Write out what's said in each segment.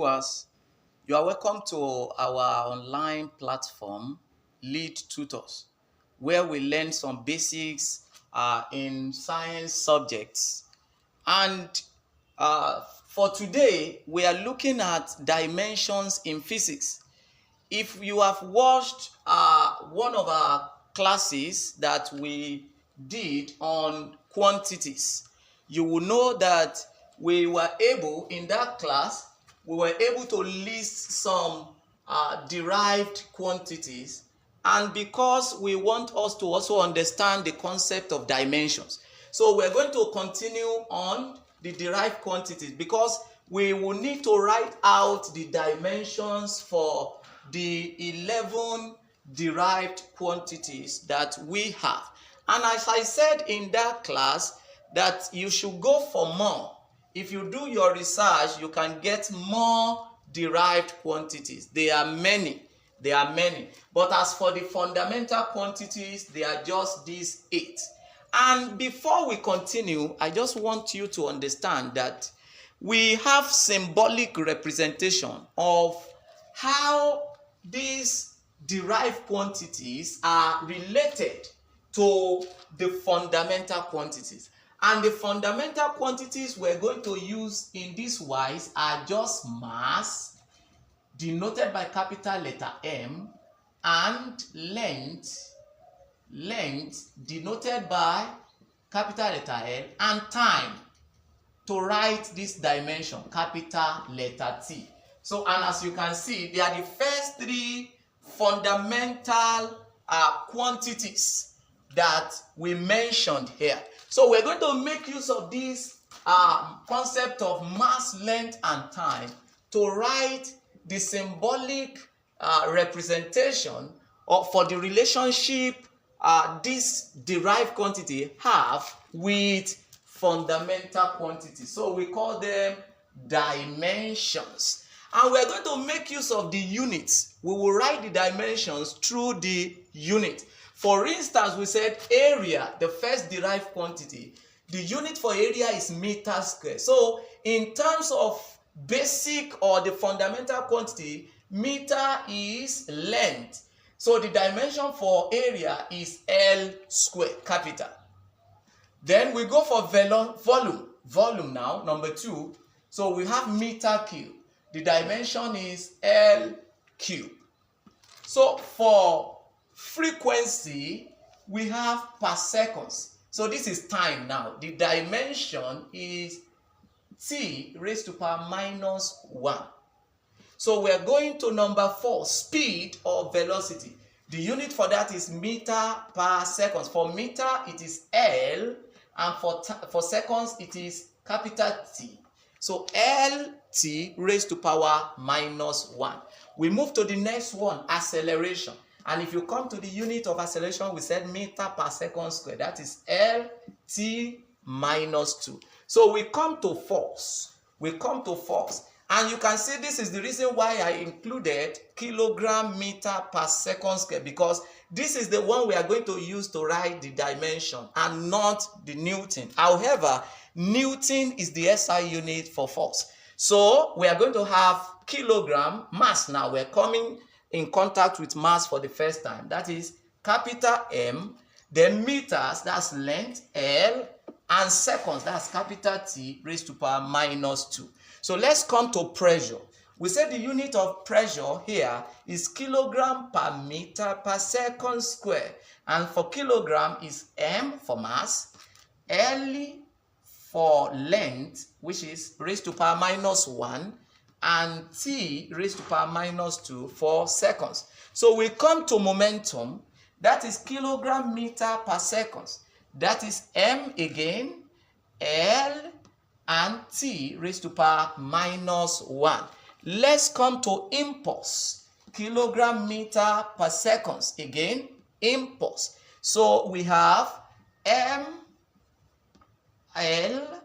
viewers, you are welcome to our online platform, Lead Tutors, where we learn some basics in science subjects. And for today, we are looking at dimensions in physics. If you have watched one of our classes that we did on quantities, you will know that we were able, in that class, we were able to list some derived quantities. And because we want us to also understand the concept of dimensions, so we're going to continue on the derived quantities because we will need to write out the dimensions for the 11 derived quantities that we have. And as I said in that class, that you should go for more. If you do your research, you can get more derived quantities. There are many. But as for the fundamental quantities, they are just these 8. And before we continue, I just want you to understand that we have symbolic representation of how these derived quantities are related to the fundamental quantities. And the fundamental quantities we're going to use in this wise are just mass, denoted by capital letter M, and length, denoted by capital letter L, and time, to write this dimension, capital letter T. So, and as you can see, they are the first 3 fundamental quantities that we mentioned here. So we're going to make use of this concept of mass, length, and time to write the symbolic representation for the relationship this derived quantity have with fundamental quantities. So we call them dimensions. And we're going to make use of the units. We will write the dimensions through the unit. For instance, we said area, the first derived quantity. The unit for area is meter square. So in terms of basic or the fundamental quantity, meter is length. So the dimension for area is L square, capital. Then we go for volume now, number 2. So we have meter cube. The dimension is L cube. So for frequency, we have per seconds. So this is time now. The dimension is T raised to power minus 1. So we're going to number 4, speed or velocity. The unit for that is meter per seconds. For meter, it is L, and for seconds, it is capital T. So LT raised to power minus 1. We move to the next one, acceleration. And if you come to the unit of acceleration, we said meter per second square. That is LT minus 2. So we come to force. And you can see this is the reason why I included kilogram meter per second square, because this is the one we are going to use to write the dimension and not the Newton. However, Newton is the SI unit for force. So we are going to have kilogram mass. Now we're coming in contact with mass for the first time. That is capital M, then meters, that's length, L, and seconds, that's capital T raised to power minus 2. So let's come to pressure. We said the unit of pressure here is kilogram per meter per second square. And for kilogram is M for mass, L for length, which is raised to power minus 1, and T raised to power minus 2 for seconds. So we come to momentum. That is kilogram meter per seconds. That is M again, L, and T raised to power minus 1. Let's come to impulse. Kilogram meter per seconds. Again, impulse. So we have M, L,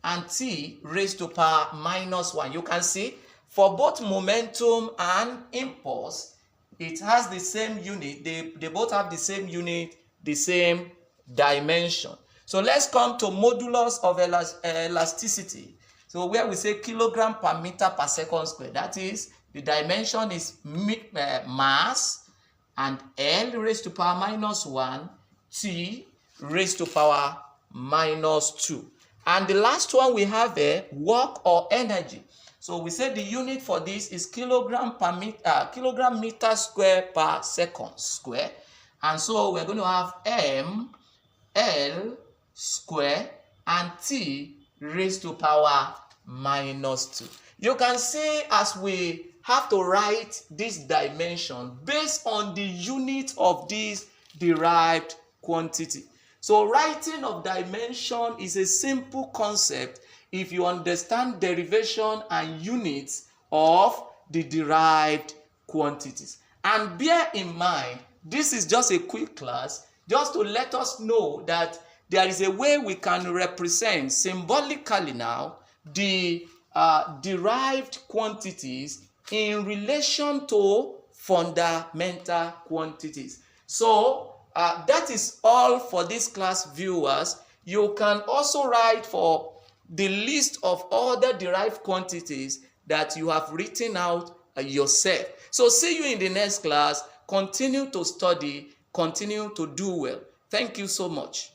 and T raised to power minus 1. You can see for both momentum and impulse, it has the same unit. They both have the same unit, the same dimension. So let's come to modulus of elasticity. So where we say kilogram per meter per second square, that is, the dimension is mass and L raised to power minus 1, T raised to power minus 2. And the last one we have there, work or energy. So we say the unit for this is kilogram meter square per second square. And so we're going to have M, L square, and T raised to power minus 2. You can see as we have to write this dimension based on the unit of this derived quantity. So writing of dimension is a simple concept if you understand derivation and units of the derived quantities. And bear in mind, this is just a quick class just to let us know that there is a way we can represent symbolically now the derived quantities in relation to fundamental quantities. So that is all for this class, viewers. You can also write for the list of other derived quantities that you have written out yourself. So see you in the next class. Continue to study, continue to do well. Thank you so much.